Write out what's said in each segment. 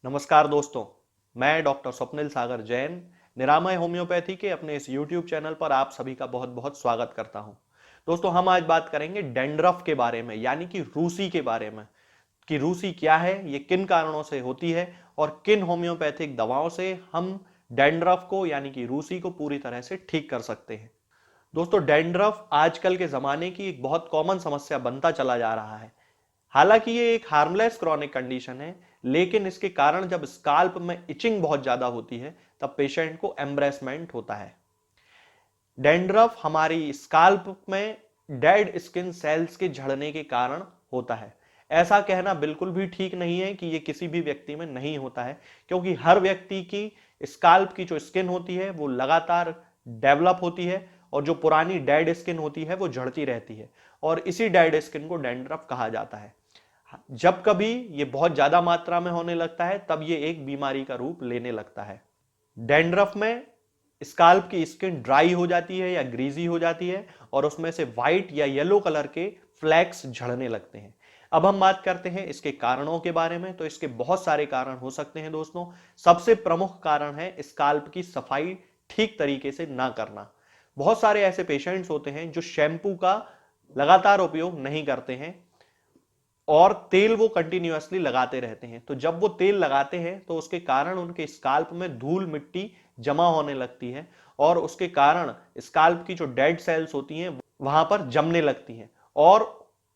नमस्कार दोस्तों, मैं डॉक्टर स्वप्निल सागर जैन निरामय होम्योपैथी के अपने इस YouTube चैनल पर आप सभी का बहुत बहुत स्वागत करता हूं। दोस्तों, हम आज बात करेंगे डैंड्रफ के बारे में, यानी कि रूसी के बारे में कि रूसी क्या है, ये किन कारणों से होती है और किन होम्योपैथिक दवाओं से हम डैंड्रफ को यानी कि रूसी को पूरी तरह से ठीक कर सकते हैं। दोस्तों, डैंड्रफ आजकल के ज़माने की एक बहुत कॉमन समस्या बनता चला जा रहा है। हालांकि ये एक हार्मलेस क्रॉनिक कंडीशन है, लेकिन इसके कारण जब स्काल्प में इचिंग बहुत ज़्यादा होती है, तब पेशेंट को एम्ब्रेसमेंट होता है। डैंड्रफ हमारी स्काल्प में डेड स्किन सेल्स के झड़ने के कारण होता है। ऐसा कहना बिल्कुल भी ठीक नहीं है कि ये किसी भी व्यक्ति में नहीं होता है, क्योंकि हर व्यक्ति की स्काल्प की जो स्किन होती है वो लगातार डेवलप होती है और जो पुरानी डेड स्किन होती है वो झड़ती रहती है, और इसी डेड स्किन को डैंड्रफ कहा जाता है। जब कभी ये बहुत ज्यादा मात्रा में होने लगता है, तब ये एक बीमारी का रूप लेने लगता है। डैंड्रफ में स्काल्प की स्किन ड्राई हो जाती है या ग्रीजी हो जाती है और उसमें से व्हाइट या येलो कलर के फ्लैक्स झड़ने लगते हैं। अब हम बात करते हैं इसके कारणों के बारे में। तो इसके बहुत सारे कारण हो सकते हैं दोस्तों। सबसे प्रमुख कारण है स्काल्प की सफाई ठीक तरीके से ना करना। बहुत सारे ऐसे पेशेंट्स होते हैं जो शैम्पू का लगातार उपयोग नहीं करते हैं और तेल वो कंटिन्यूअसली लगाते रहते हैं। तो जब वो तेल लगाते हैं तो उसके कारण उनके स्काल्प में धूल मिट्टी जमा होने लगती है और उसके कारण स्काल्प की जो डेड सेल्स होती हैं वहां पर जमने लगती हैं और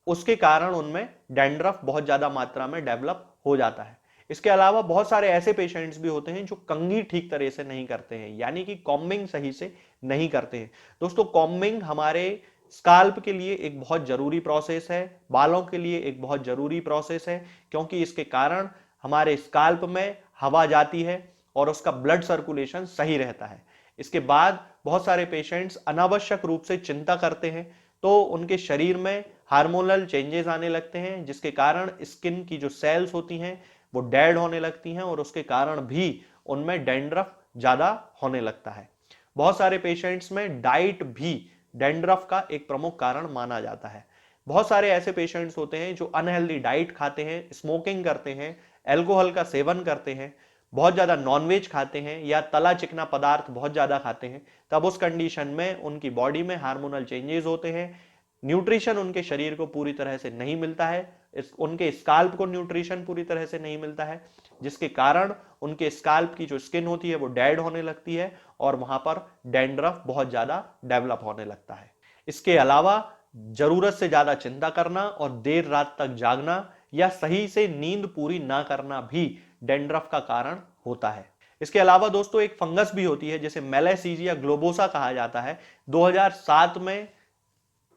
उसके कारण उनमें डैंड्रफ बहुत ज्यादा मात्रा में डेवलप हो जाता है। इसके अलावा बहुत सारे ऐसे पेशेंट्स भी होते हैं जो कंघी ठीक तरह से नहीं करते हैं, यानी कि कॉम्बिंग सही से नहीं करते हैं। दोस्तों, कॉम्बिंग हमारे स्काल्प के लिए एक बहुत जरूरी प्रोसेस है, बालों के लिए एक बहुत जरूरी प्रोसेस है, क्योंकि इसके कारण हमारे स्काल्प में हवा जाती है और उसका ब्लड सर्कुलेशन सही रहता है। इसके बाद बहुत सारे पेशेंट्स अनावश्यक रूप से चिंता करते हैं, तो उनके शरीर में हार्मोनल चेंजेस आने लगते हैं, जिसके कारण स्किन की जो सेल्स होती हैं वो डेड होने लगती हैं और उसके कारण भी उनमें डैंड्रफ ज्यादा होने लगता है। बहुत सारे पेशेंट्स में डाइट भी डैंड्रफ का एक प्रमुख कारण माना जाता है। बहुत सारे ऐसे पेशेंट्स होते हैं जो अनहेल्दी डाइट खाते हैं, स्मोकिंग करते हैं, एल्कोहल का सेवन करते हैं, बहुत ज्यादा नॉनवेज खाते हैं या तला चिकना पदार्थ बहुत ज्यादा खाते हैं। तब उस कंडीशन में उनकी बॉडी में हार्मोनल चेंजेस होते हैं, न्यूट्रिशन उनके शरीर को पूरी तरह से नहीं मिलता है, उनके स्काल्प को न्यूट्रिशन पूरी तरह से नहीं मिलता है, जिसके कारण उनके स्काल्प की जो स्किन होती है वो डेड होने लगती है और वहां पर डैंड्रफ बहुत ज्यादा डेवलप होने लगता है। इसके अलावा जरूरत से ज्यादा चिंता करना और देर रात तक जागना या सही से नींद पूरी ना करना भी डैंड्रफ का कारण होता है। इसके अलावा दोस्तों, एक फंगस भी होती है जिसे मैलासीजिया ग्लोबोसा कहा जाता है। 2007 में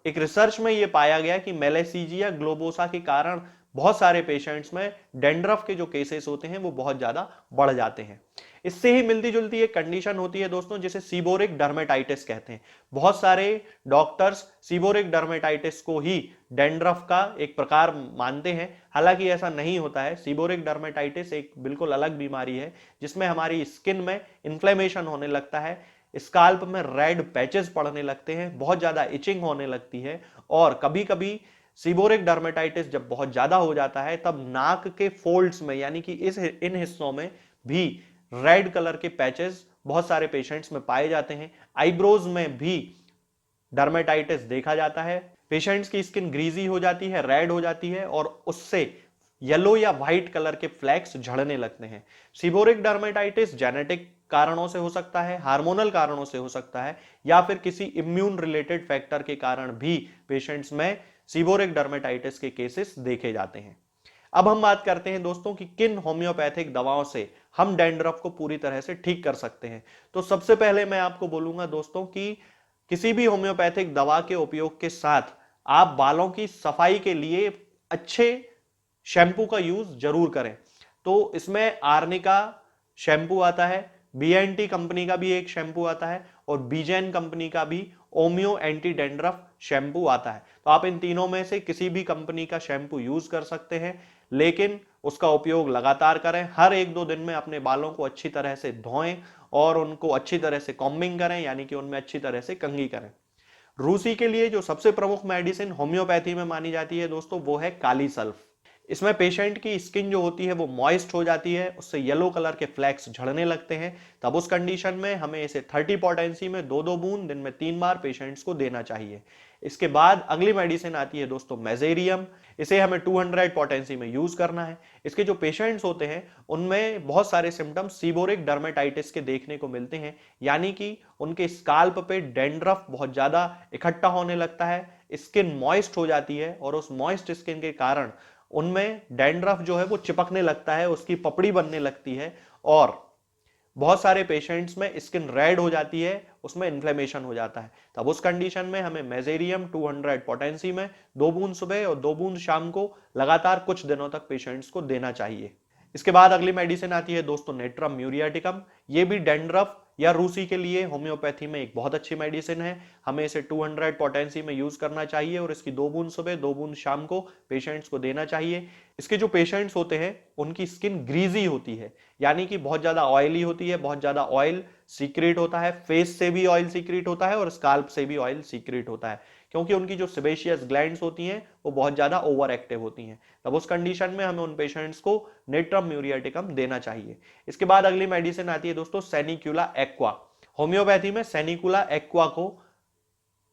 एक रिसर्च में यह पाया गया कि मैलासीजिया ग्लोबोसा के कारण बहुत सारे पेशेंट्स में डैंड्रफ के जो केसेस होते हैं वो बहुत ज्यादा बढ़ जाते हैं। इससे ही मिलती जुलती एक कंडीशन होती है दोस्तों, जिसे सीबोरिक डर्मेटाइटिस कहते हैं। बहुत सारे डॉक्टर्स सीबोरिक डर्मेटाइटिस को ही डैंड्रफ का एक प्रकार मानते हैं। हालांकि ऐसा नहीं होता है। सीबोरिक डर्मेटाइटिस एक बिल्कुल अलग बीमारी है जिसमें हमारी स्किन में इन्फ्लेमेशन होने लगता है, स्काल्प में रेड पैचेस पड़ने लगते हैं, बहुत ज्यादा इचिंग होने लगती है और कभी कभी सीबोरिक डर्मेटाइटिस जब बहुत ज्यादा हो जाता है तब नाक के फोल्ड्स में, यानी कि इन हिस्सों में भी रेड कलर के पैचेस बहुत सारे पेशेंट्स में पाए जाते हैं। आईब्रोज में भी डर्मेटाइटिस देखा जाता है। पेशेंट्स की स्किन ग्रीजी हो जाती है, रेड हो जाती है और उससे येलो या व्हाइट कलर के फ्लैक्स झड़ने लगते हैं। सीबोरिक डर्मेटाइटिस जेनेटिक कारणों से हो सकता है, हार्मोनल कारणों से हो सकता है या फिर किसी इम्यून रिलेटेड फैक्टर के कारण भी पेशेंट्स में सीबोरिक डर्मेटाइटिस के केसेस देखे जाते हैं। अब हम बात करते हैं दोस्तों कि किन होम्योपैथिक दवाओं से हम डैंड्रफ को पूरी तरह से ठीक कर सकते हैं। तो सबसे पहले मैं आपको बोलूंगा दोस्तों कि किसी भी होम्योपैथिक दवा के उपयोग के साथ आप बालों की सफाई के लिए अच्छे शैम्पू का यूज जरूर करें। तो इसमें आर्निका शैम्पू आता है, बीएनटी कंपनी का भी एक शैम्पू आता है और बीजेन कंपनी का भी ओमियो एंटी डैंड्रफ शैम्पू आता है। तो आप इन तीनों में से किसी भी कंपनी का शैम्पू यूज कर सकते हैं, लेकिन उसका उपयोग लगातार करें। हर 1-2 दिन में अपने बालों को अच्छी तरह से धोएं और उनको अच्छी तरह से कॉम्बिंग करें, यानी कि उनमें अच्छी तरह से कंघी करें। रूसी के लिए जो सबसे प्रमुख मेडिसिन होम्योपैथी में मानी जाती है दोस्तों, वो है काली सल्फ। इसमें पेशेंट की स्किन जो होती है वो मॉइस्ट हो जाती है, उससे येलो कलर के फ्लैक्स झड़ने लगते हैं। तब उस कंडीशन में हमें इसे 30 पोटेंसी में 2-2 बूंद दिन में 3 बार पेशेंट्स को देना चाहिए। इसके बाद अगली मेडिसिन आती है दोस्तों मेजेरियम। इसे हमें 200 पोटेंसी में यूज करना है। इसके जो पेशेंट्स होते हैं उनमें बहुत सारे सिम्टम्स सीबोरिक डर्मेटाइटिस के देखने को मिलते हैं, यानी कि उनके स्काल्प पे डैंड्रफ बहुत ज्यादा इकट्ठा होने लगता है, स्किन मॉइस्ट हो जाती है और उस मॉइस्ट स्किन के कारण उनमें डैंड्रफ जो है वो चिपकने लगता है, उसकी पपड़ी बनने लगती है और बहुत सारे पेशेंट्स में स्किन रेड हो जाती है, उसमें इन्फ्लेमेशन हो जाता है। तब उस कंडीशन में हमें मेजेरियम 200 पोटेंसी में 2 बूंद सुबह और 2 बूंद शाम को लगातार कुछ दिनों तक पेशेंट्स को देना चाहिए। इसके बाद अगली मेडिसिन आती है दोस्तों नेट्रम म्यूरियाटिकम। ये भी डैंड्रफ या रूसी के लिए होम्योपैथी में एक बहुत अच्छी मेडिसिन है। हमें इसे 200 पोटेंसी में यूज करना चाहिए और इसकी 2 बूंद सुबह 2 बूंद शाम को पेशेंट्स को देना चाहिए। इसके जो पेशेंट्स होते हैं उनकी स्किन ग्रीजी होती है, यानी कि बहुत ज्यादा ऑयली होती है, बहुत ज्यादा ऑयल सीक्रेट होता है, फेस से भी ऑयल सीक्रेट होता है और स्काल्प से भी ऑयल सीक्रेट होता है, क्योंकि उनकी जो सेबेशियस ग्लैंड्स होती हैं वो बहुत ज्यादा ओवर एक्टिव होती हैं। तब उस कंडीशन में हमें उन पेशेंट्स को नेट्रम म्यूरियाटिकम देना चाहिए। इसके बाद अगली मेडिसिन आती है दोस्तों सैनिक्यूला एक्वा। होम्योपैथी में सैनिक्यूला एक्वा को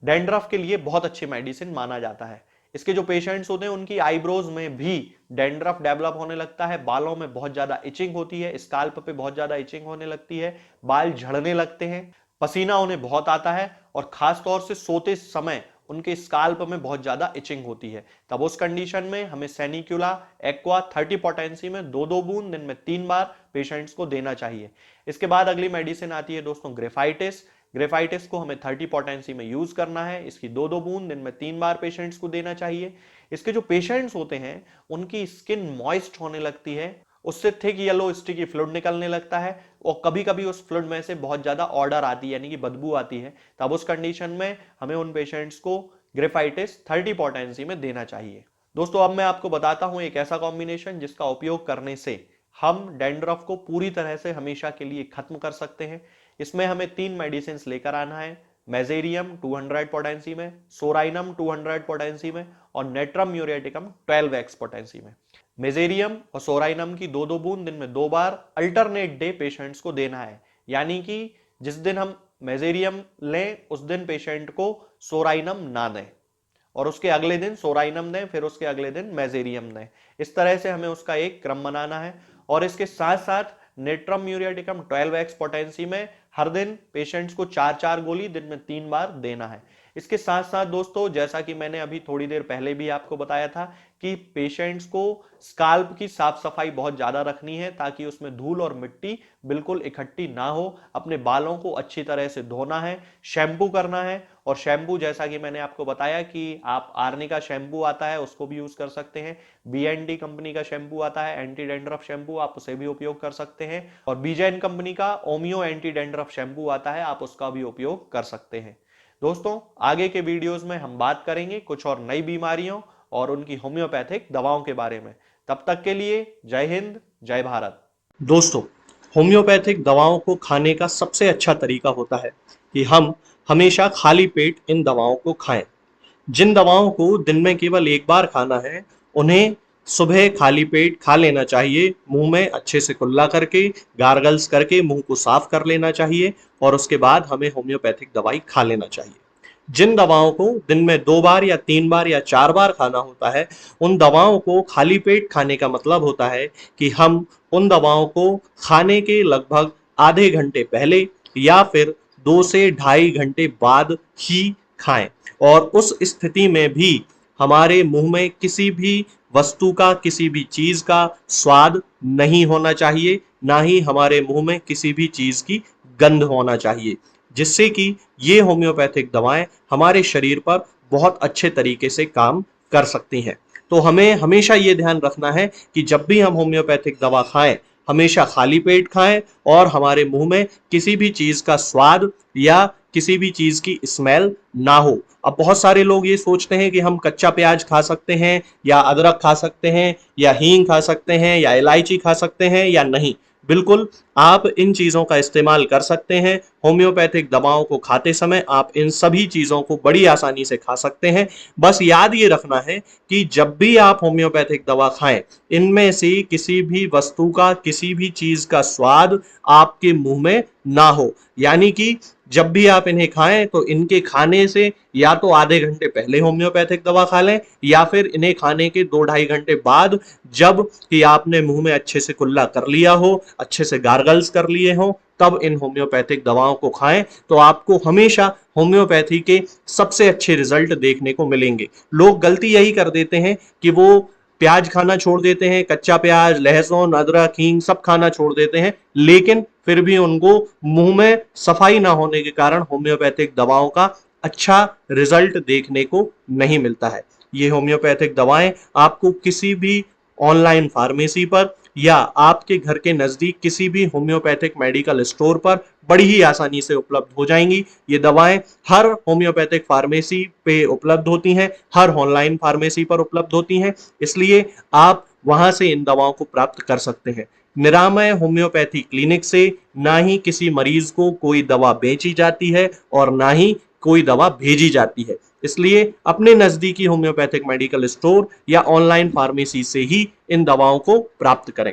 डैंड्रफ के लिए बहुत अच्छी मेडिसिन माना जाता है। इसके जो पेशेंट्स होते हैं उनकी आईब्रोज में भी डैंड्रफ डेवलप होने लगता है, बालों में बहुत ज्यादा इचिंग होती है, स्काल्प पे बहुत ज्यादा इचिंग होने लगती है, बाल झड़ने लगते हैं, पसीना उन्हें बहुत आता है और खास तौर से सोते समय उनके स्काल्प में बहुत ज्यादा इचिंग होती है। तब उस कंडीशन में हमें सैनिक्यूला एक्वा 30 पोटेंसी में 2-2 बूंद दिन में 3 बार पेशेंट्स को देना चाहिए। इसके बाद अगली मेडिसिन आती है दोस्तों ग्रेफाइटिस। ग्रेफाइटिस को हमें 30 पोटेंसी में यूज करना है। इसकी 2-2 बूंद दिन में 3 बार पेशेंट्स को देना चाहिए। इसके जो पेशेंट्स होते हैं उनकी स्किन मॉइस्ट होने लगती है, उससे थिक येलो स्टिकी फ्लूइड निकलने लगता है और कभी कभी उस फ्लूइड में से बहुत ज्यादा ऑर्डर आती है, यानी कि बदबू आती है। तब उस कंडीशन में हमें उन पेशेंट्स को ग्रेफाइटिस 30 पोटेंसी में देना चाहिए। दोस्तों अब मैं आपको बताता हूं एक ऐसा कॉम्बिनेशन जिसका उपयोग करने से हम डैंड्रफ को पूरी तरह से हमेशा के लिए खत्म कर सकते हैं। इसमें हमें 3 मेडिसिन लेकर आना है, मेजेरियम 200 पोटेंसी में, सोराइनम 200 पोटेंसी में और नेट्रम म्यूरियाटिकम 12x पोटेंसी में। मेजेरियम और सोराइनम की 2-2 बूंद दिन में 2 बार अल्टरनेट डे पेशेंट्स को देना है, यानी कि जिस दिन हम मेजेरियम लें उस दिन पेशेंट को सोराइनम ना दें और उसके अगले दिन सोराइनम दें, फिर उसके अगले दिन मेजेरियम दें। इस तरह से हमें उसका एक क्रम बनाना है और इसके साथ साथ नेट्रम म्यूरियाटिकम 12x पोटेंसी में हर दिन पेशेंट्स को 4-4 गोली दिन में 3 बार देना है। इसके साथ साथ दोस्तों जैसा कि मैंने अभी थोड़ी देर पहले भी आपको बताया था कि पेशेंट्स को स्काल्प की साफ सफाई बहुत ज्यादा रखनी है ताकि उसमें धूल और मिट्टी बिल्कुल इकट्ठी ना हो। अपने बालों को अच्छी तरह से धोना है, शैम्पू करना है और शैम्पू जैसा कि मैंने आपको बताया कि आप आर्निका शैम्पू आता है उसको भी यूज कर सकते हैं, BND कंपनी का शैम्पू आता है एंटी डैंड्रफ शैम्पू, आप उसे भी उपयोग कर सकते हैं और बीजेन कंपनी का ओमियो एंटी डैंड्रफ शैम्पू आता है, आप उसका भी उपयोग कर सकते हैं। दोस्तों आगे के वीडियोस में हम बात करेंगे कुछ और नई बीमारियों और उनकी होम्योपैथिक दवाओं के बारे में। तब तक के लिए जय हिंद, जय भारत। दोस्तों होम्योपैथिक दवाओं को खाने का सबसे अच्छा तरीका होता है कि हम हमेशा खाली पेट इन दवाओं को खाएं। जिन दवाओं को दिन में केवल एक बार खाना है उन्हें सुबह खाली पेट खा लेना चाहिए, मुंह में अच्छे से कुल्ला करके गार्गल्स करके मुंह को साफ कर लेना चाहिए और उसके बाद हमें होम्योपैथिक दवाई खा लेना चाहिए। जिन दवाओं को दिन में 2 बार या 3 बार या 4 बार खाना होता है उन दवाओं को खाली पेट खाने का मतलब होता है कि हम उन दवाओं को खाने के लगभग आधे घंटे पहले या फिर 2 से 2.5 घंटे बाद ही खाएं और उस स्थिति में भी हमारे मुंह में किसी भी वस्तु का, किसी भी चीज का स्वाद नहीं होना चाहिए, ना ही हमारे मुंह में किसी भी चीज की गंध होना चाहिए, जिससे कि ये होम्योपैथिक दवाएं हमारे शरीर पर बहुत अच्छे तरीके से काम कर सकती हैं। तो हमें हमेशा ये ध्यान रखना है कि जब भी हम होम्योपैथिक दवा खाएं हमेशा खाली पेट खाएं और हमारे मुंह में किसी भी चीज का स्वाद या किसी भी चीज की स्मेल ना हो। अब बहुत सारे लोग ये सोचते हैं कि हम कच्चा प्याज खा सकते हैं या अदरक खा सकते हैं या हींग खा सकते हैं या इलायची खा सकते हैं या नहीं। बिल्कुल आप इन चीजों का इस्तेमाल कर सकते हैं। होम्योपैथिक दवाओं को खाते समय आप इन सभी चीजों को बड़ी आसानी से खा सकते हैं। बस याद ये रखना है कि जब भी आप होम्योपैथिक दवा खाएं, इनमें से किसी भी वस्तु का, किसी भी चीज का स्वाद आपके मुंह में ना हो। यानी कि जब भी आप इन्हें खाएं तो इनके खाने से या तो आधे घंटे पहले होम्योपैथिक दवा खा लें, या फिर इन्हें खाने के 2-2.5 घंटे बाद, जब कि आपने मुंह में अच्छे से कुल्ला कर लिया हो, अच्छे से गार्गल्स कर लिए हो, तब इन होम्योपैथिक दवाओं को खाएं। तो आपको हमेशा होम्योपैथी के सबसे अच्छे रिजल्ट देखने को मिलेंगे। लोग गलती यही कर देते हैं कि वो प्याज खाना छोड़ देते हैं, कच्चा प्याज, लहसुन, अदरक, हींग सब खाना छोड़ देते हैं, लेकिन फिर भी उनको मुंह में सफाई ना होने के कारण होम्योपैथिक दवाओं का अच्छा रिजल्ट देखने को नहीं मिलता है। ये होम्योपैथिक दवाएं आपको किसी भी ऑनलाइन फार्मेसी पर या आपके घर के नजदीक किसी भी होम्योपैथिक मेडिकल स्टोर पर बड़ी ही आसानी से उपलब्ध हो जाएंगी। ये दवाएं हर होम्योपैथिक फार्मेसी पे उपलब्ध होती हैं, हर ऑनलाइन फार्मेसी पर उपलब्ध होती हैं, इसलिए आप वहां से इन दवाओं को प्राप्त कर सकते हैं। निरामय होम्योपैथी क्लिनिक से ना ही किसी मरीज को कोई दवा बेची जाती है और ना ही कोई दवा भेजी जाती है। इसलिए अपने नजदीकी होम्योपैथिक मेडिकल स्टोर या ऑनलाइन फार्मेसी से ही इन दवाओं को प्राप्त करें।